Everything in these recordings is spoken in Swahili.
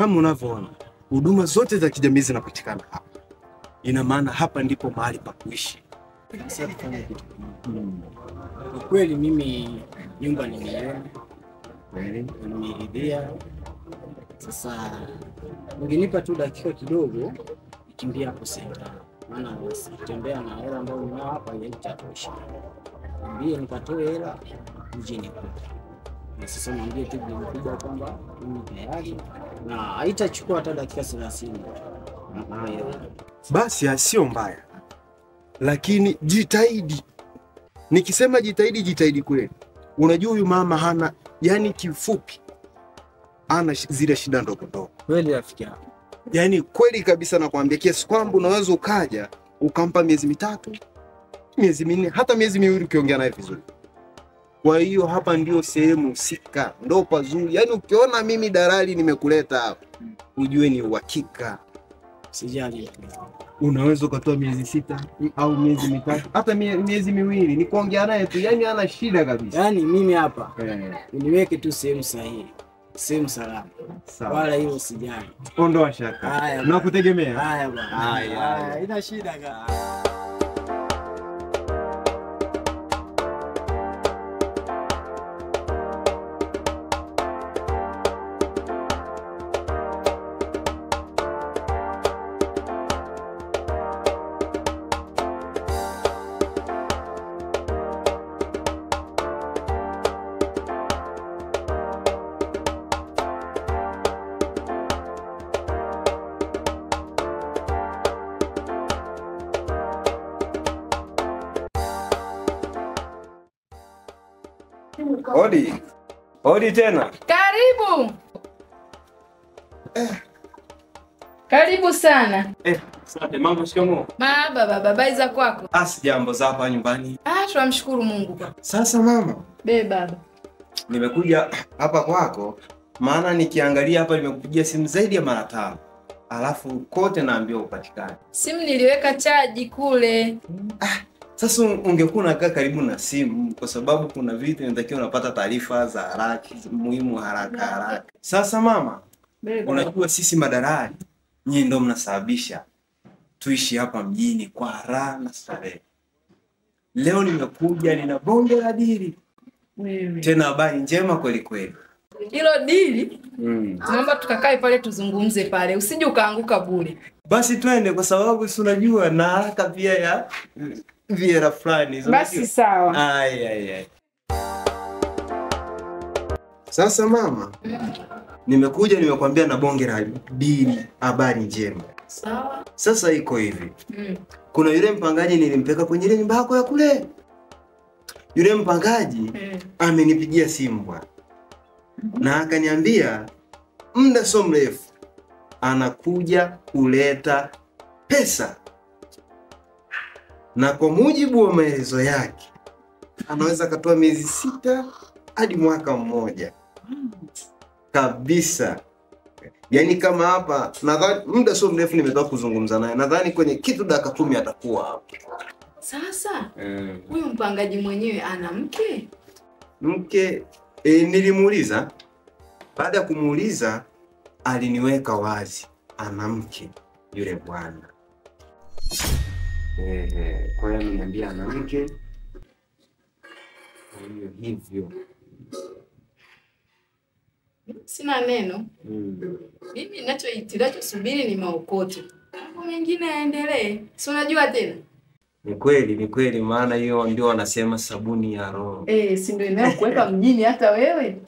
kama unavyoona huduma zote za kijamii zinapatikana hapa. Ina maana hapa ndipo mahali pa kuishi. Sasa tufanye kitu kimoja. Kwa kweli mimi nyumba nimeiona. Nimeridhia. Sasa ungenipa tu dakika kidogo nikimbia hapo senta. Maana nasitembea na hela ambayo ninao hapa haitatosha. Niambie nikatoe hela mjini kwetu. Na sasa niambie tu mkubwa kwamba mimi tayari na haitachukua hata dakika 30. Basi sio mbaya. Lakini jitahidi. Nikisema jitahidi kweli. Unajua huyu mama hana, yani kifupi ana zile shida ndogo. Kweli rafiki yangu. Yani kweli kabisa nakwambia kiasi kwamba unaweza ukaja ukampa miezi 3, miezi 4, hata miezi 2 ukiongea naye vizuri. Kwa hiyo hapa ndio sehemu husika, ndo pazuri. Yani ukiona mimi dalali nimekuleta hapa, ujue ni uhakika. Sijali. Unaweza ukatoa miezi 6 au miezi 3, hata miezi 2 ni kuongea naye tu, yani hana shida kabisa. Yani mimi hapa niweke tu sehemu sahihi, sehemu salama. Wala hilo sijali. Ondoa shaka. Haya. Nakutegemea. Haya bwana. Haya. Ina shida gani? Odi tena. Karibu. Karibu sana. Asante, mambo shikamoo. Baba, babaiza kwako. Jambo za hapa nyumbani. Tunamshukuru Mungu kwa. Sasa mama, Baba. nimekuja hapa kwako maana nikiangalia hapa nimekupigia simu zaidi ya mara 5. Alafu kote naambiwa upatikane. Simu niliweka chaji kule. Sasa ungekuwa unakaa karibu na simu kwa sababu kuna vitu inatakiwa unapata taarifa za haraka, muhimu haraka. Sasa mama, unajua sisi madalali nyinyi ndio mnasababisha tuishi hapa mjini kwa raha na starehe. Leo nimekuja nina bonge la dili. Tena habari njema kweli kweli. Hilo dili? Naomba tukakae pale tuzungumze pale. Usije ukaanguka bure. Basi twende kwa sababu si unajua na haraka pia ya viera fulani. Basi sawa. Ai. Sasa mama, nimekuja nimekwambia na bonge la dili, habari njema. Sawa. Sasa iko hivi. Kuna yule mpangaji nilimpeka kwenye ile nyumba yako ya kule. Yule mpangaji amenipigia simu bwana. Na akaniambia muda so mrefu anakuja kuleta pesa. Na kwa mujibu wa maelezo yake anaweza katoa miezi 6 hadi mwaka mmoja. Kabisa. Yaani kama hapa nadhani muda so mrefu nimetoka kuzungumza naye. Nadhani kwenye kitu dakika 10 atakuwa hapo. Sasa huyu mpangaji mwenyewe ana mke? Mke nilimuuliza. Baada ya kumuuliza aliniweka wazi ana mke yule bwana. Kwa hiyo niambia ana mke. Hivyo. Sina neno. Mimi ninachosubiri ni maokoto. Mambo mengine yaendelee. Si unajua tena? Ni kweli maana hiyo ndio wanasema sabuni ya roho. Si ndio inayokuweka mjini hata wewe?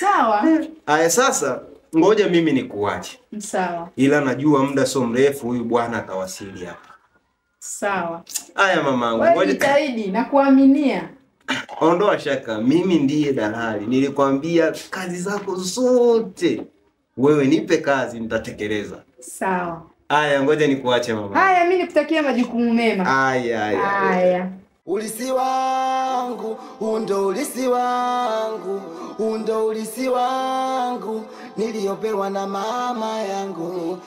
Sawa. Aya sasa ngoja mimi nikuache. Sawa. Ila najua muda so mrefu huyu bwana atawasili hapa. Sawa. Aya mamangu, ngoja jitahidi na kuaminia. Ondoa shaka, mimi ndiye dalali. Nilikwambia kazi zako zote. Wewe nipe kazi nitatekeleza. Sawa. Aya ngoja nikuache mama. Haya mimi nikutakia majukumu mema. Aya. Ulisi wangu, undo ulisi wangu, undo ulisi wangu, niliopewa na mama yangu.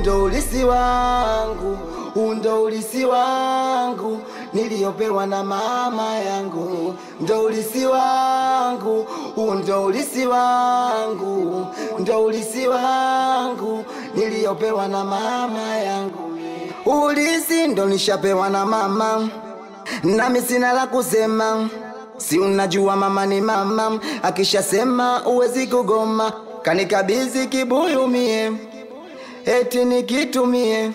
undo ulisi wangu, undo ulisi wangu niliopewa na mama yangu, ndo ulisi wangu, undo ulisi wangu, ndo ulisi wangu niliopewa na mama yangu. Ulisi ndo nishapewa na mama, nami sina la kusema. Si unajua mama ni mama, akishasema uwezi kugoma. Kanikabizi kibuyu mie, eti nikitumie,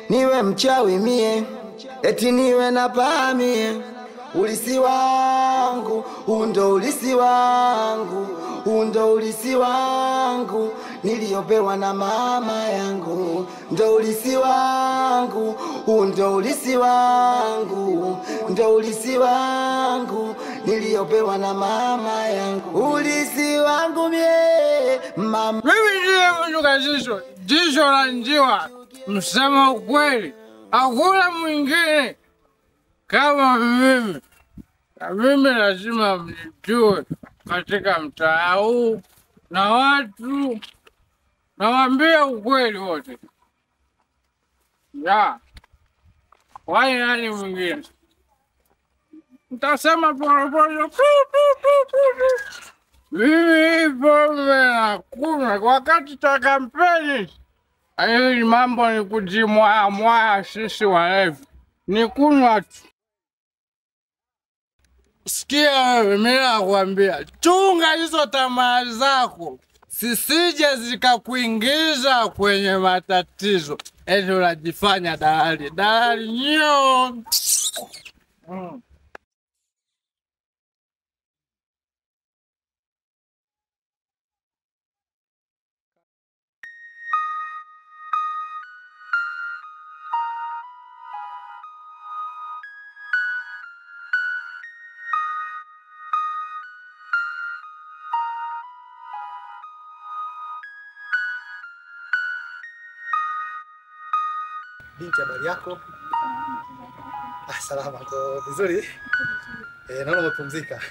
niwe mchawi mie, eti niwe na paa mie. Ulisi wangu, undo ulisi wangu, undo ulisi wangu niliopewa na mama yangu, ndo ulisi wangu, undo ulisi wangu, ndo ulisi wangu niliopewa na mama yangu. Ulisi wangu mie mama. Mimi ndiye mtu kazisho, jisho la njiwa, msema ukweli, hakuna mwingine kama mimi. Na mimi lazima mnijue katika mtaa huu na watu, nawaambia ukweli wote. Ya, wai nani mwingine? Mtasema poropojo. Mimi pombe nakunywa wakati ta kampeni. Hii mambo ni kujimwaya sisi walevi. Ni kunywa tu. Sikia wewe, mimi nakwambia, chunga hizo tamaa zako, sisije zikakuingiza kwenye matatizo. Eti unajifanya dalali, dalali nyo. Binti, habari yako? Salama, kwa vizuri. Naona umepumzika.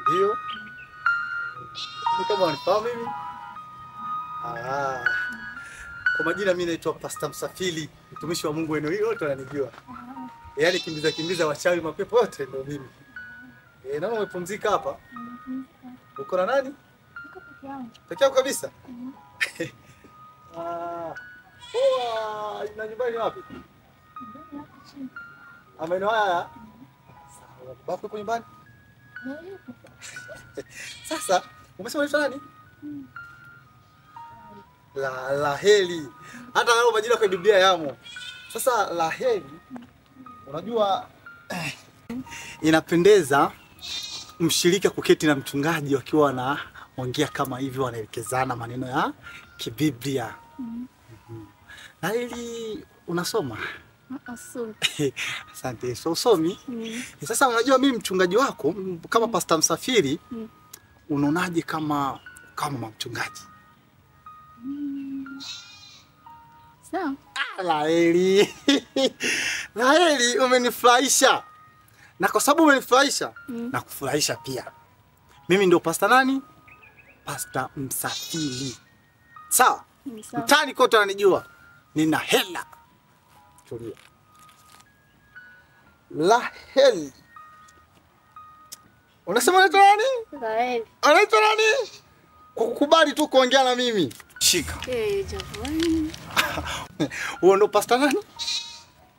Ndio. Ni kama unifahamu mimi? Kwa majina mimi naitwa Pastor Msafiri, mtumishi wa Mungu eneo hilo wote wananijua. Yaani kimbiza wachawi mapepo yote ndio mimi. Naona umepumzika hapa. Uko na nani? Niko peke yangu. Peke yako kabisa? Na nyumbani wapi? Maeneo haya. Sawa, baba yuko nyumbani? Sasa, umesema unaitwa nani? Laheli. Hata leo majina kwa Biblia yamo. Sasa Laheli, unajua inapendeza mshirika kuketi na mchungaji wakiwa wanaongea kama hivi, wanaelekezana maneno ya kibiblia. Laheli, unasoma? Asante. So usomi? Sasa unajua mimi mchungaji wako kama Pastor Msafiri, unaonaje kama mchungaji? Sawa. Laheli. Laheli, umenifurahisha. Na kwa sababu umenifurahisha, na kufurahisha pia. Mimi ndio Pastor nani? Pastor Msafiri. Sawa? Mtani kote wananijua. Nina hela. Tulia. Laheli. Unasema unaitwa nani? Laheli. Unaitwa nani? Kwa kukubali tu kuongea na mimi. Shika. Jamani. Huo ndo Pastor nani?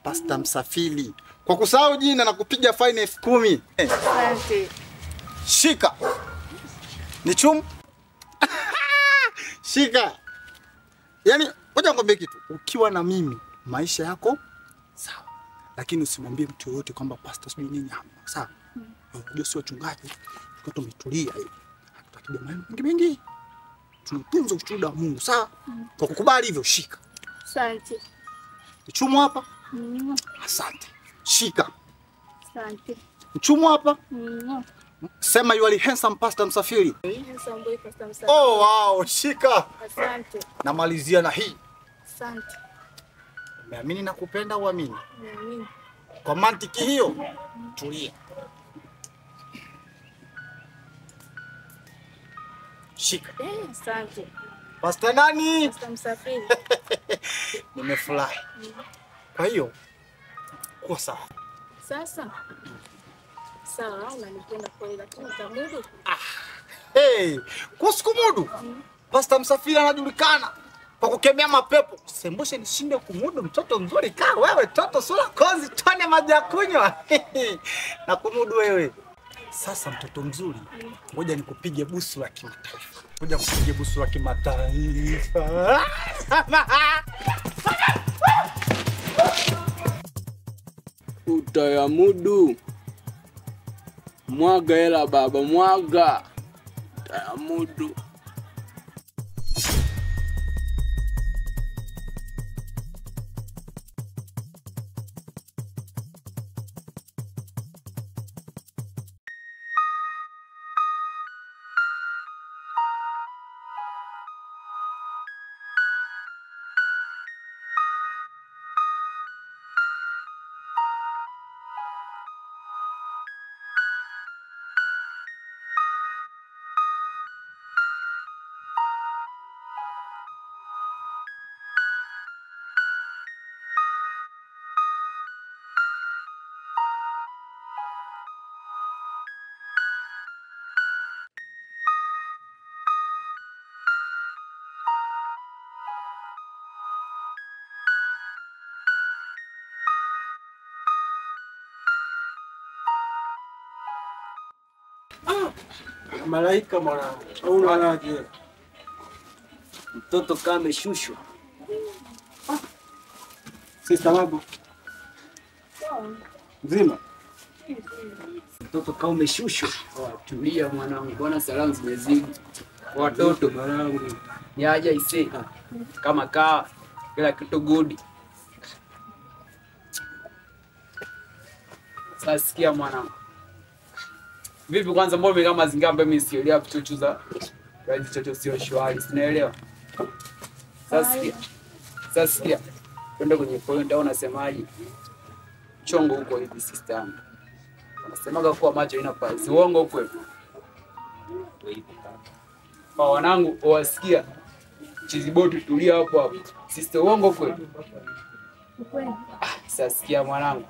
Pastor Msafiri. Kwa kusahau jina na kupiga fine 10,000. Asante. Shika. Ni chumu? Shika. Yaani, ngoja nikwambie kitu. Ukiwa na mimi, maisha yako sawa. Lakini usimwambie mtu yoyote kwamba Pastor sijui nini hapa. Sawa? Unajua si wachungaji. Tuko tumetulia hivi. Hatutaki maneno mengi. Tunatunza ushuhuda wa Mungu, sawa? Kwa kukubali hivyo, shika. Asante. Chumu hapa? Asante. Shika. Asante. Chumu hapa? Sema you are handsome Pastor Msafiri. Handsome boy Pastor Msafiri. Oh wow, shika. Asante. Namalizia na hii. Asante. Umeamini na kupenda uamini? Naamini. Kwa mantiki hiyo, tulia. Shika. Asante. Pastor nani? Pastor Msafiri. Nimefurahi. Kwa hiyo kuwa sawa. Sasa. Sawa, unanipenda kweli lakini utamudu? Hey, kusikumudu. Pastor Msafiri anajulikana kwa kukemea mapepo. Sembushe nishinde kumudu mtoto mzuri kaa wewe toto sura kozi tone maji ya kunywa. Na kumudu wewe. Sasa mtoto mzuri, ngoja nikupige busu la kimataifa. Ngoja nikupige busu la kimataifa. Utayamudu. Mwaga hela baba, mwaga. Utayamudu. Malaika mwanangu. Au unaonaje? Mtoto kama ameshushwa. Sister Mabu. Mzima. Mtoto kama umeshushwa. Tulia mwanangu, bwana salamu zimezidi. Watoto mwanangu. Ni aje ise. Kama kaa kila kitu good. Sasa sikia mwanangu. Vipi kwanza mbona kama mazingira ambayo mimi sielewa kuchochuza. Yaani chocho sio shwari, sinaelewa. Sasa sikia. Twende kwenye point au unasemaje? Chongo huko hivi sister. Unasemaga kuwa macho ina pazi. Uongo huko hivi. Kwa wanangu wasikia. Chiziboti tulia hapo hapo. Sister uongo kweli? Kweli. Sasa sikia mwanangu.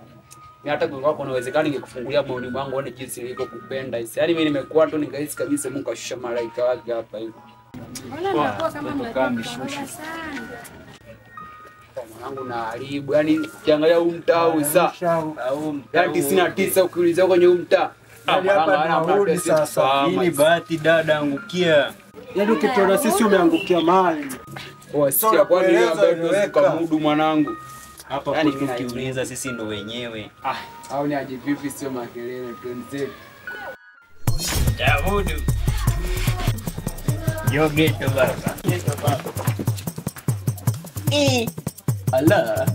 Mimi hata kwa kuna uwezekano ningekufungulia moyoni mwangu uone jinsi nilivyokupenda. Yaani mimi nimekuwa tu nikahisi kabisa Mungu kashusha malaika wake hapa hivi. Mbona unakuwa kama mnataka sana? Mwanangu na haribu. Yaani ukiangalia huu mtaa usa. Yaani 99 ukiuliza kwenye huu mtaa. Hapa tunarudi sasa. Hii ni bahati dada angukia. Yaani ukitona sisi umeangukia mahali. Sikia kwani wewe ambaye tukamudu mwanangu. Hapa yani tukiuliza sisi ndo wenyewe. Au ni aje vipi sio makelele tuenze. Tamudu. Yo geto baba. Ala.